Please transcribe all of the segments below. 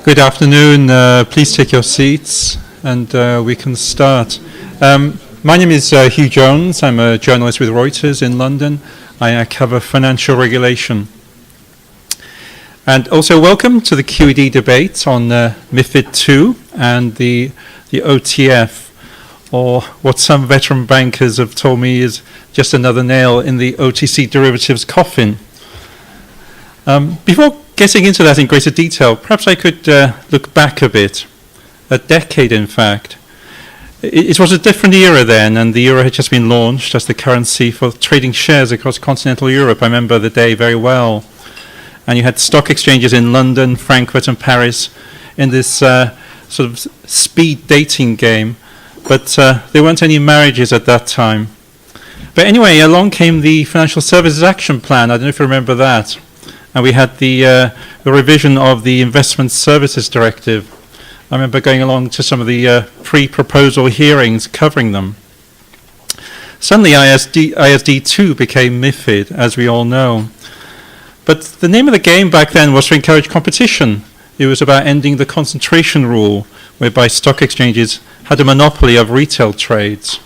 Good afternoon. Please take your seats and we can start. My name is Huw Jones. I'm a journalist with Reuters in London. I cover financial regulation. And also welcome to the QED debate on MiFID II and the OTF, or what some veteran bankers have told me is just another nail in the OTC derivatives coffin. Before getting into that in greater detail, perhaps I could look back a bit, a decade in fact. It was a different era then, and the euro had just been launched as the currency for trading shares across continental Europe. I remember the day very well. And you had stock exchanges in London, Frankfurt and Paris in this sort of speed dating game. But there weren't any marriages at that time. But anyway, along came the Financial Services Action Plan. I don't know if you remember that. And we had the revision of the Investment Services Directive. I remember going along to some of the pre-proposal hearings covering them. Suddenly ISD2 became MiFID, as we all know. But the name of the game back then was to encourage competition. It was about ending the concentration rule, whereby stock exchanges had a monopoly of retail trades.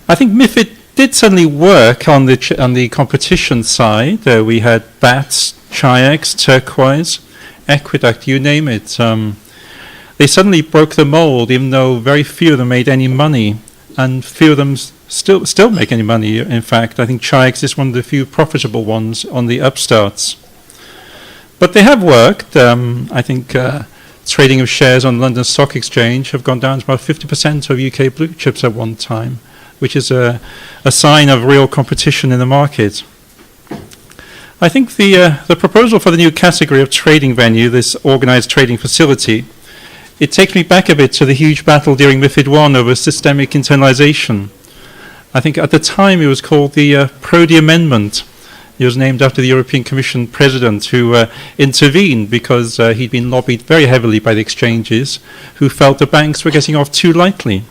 I think MiFID did suddenly work on the competition side. We had BATS, Chi-X, Turquoise, Equiduct, you name it. They suddenly broke the mold, even though very few of them made any money, and few of them still make any money. In fact, I think Chi-X is one of the few profitable ones on the upstarts. But they have worked. I think trading of shares on London Stock Exchange have gone down to about 50% of UK blue chips at one time, which is a sign of real competition in the market. I think the proposal for the new category of trading venue, this organized trading facility, it takes me back a bit to the huge battle during MiFID I over systemic internalization. I think at the time it was called the Prodi Amendment. It was named after the European Commission president who intervened because he'd been lobbied very heavily by the exchanges who felt the banks were getting off too lightly.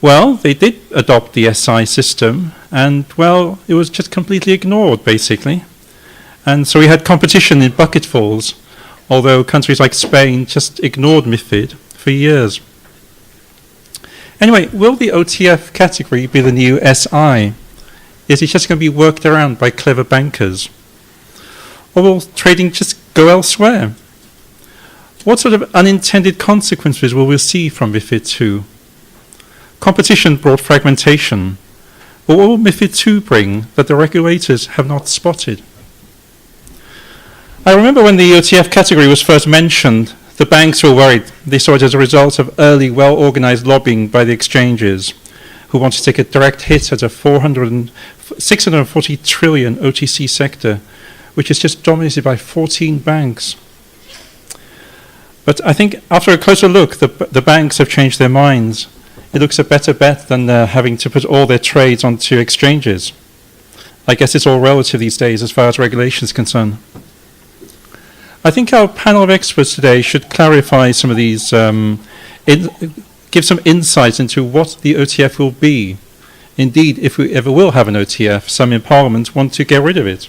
Well, they did adopt the SI system, and, well, it was just completely ignored, basically. And so we had competition in bucketfuls, although countries like Spain just ignored MiFID for years. Anyway, will the OTF category be the new SI? Is it just going to be worked around by clever bankers? Or will trading just go elsewhere? What sort of unintended consequences will we see from MiFID II? Competition brought fragmentation. But what will MiFID II bring that the regulators have not spotted? I remember when the OTF category was first mentioned, the banks were worried. They saw it as a result of early, well-organized lobbying by the exchanges, who want to take a direct hit at a 640 trillion OTC sector, which is just dominated by 14 banks. But I think after a closer look, the banks have changed their minds. It looks a better bet than having to put all their trades onto exchanges. I guess it's all relative these days as far as regulation is concerned. I think our panel of experts today should clarify some of these, give some insights into what the OTF will be. Indeed, if we ever will have an OTF, some in Parliament want to get rid of it.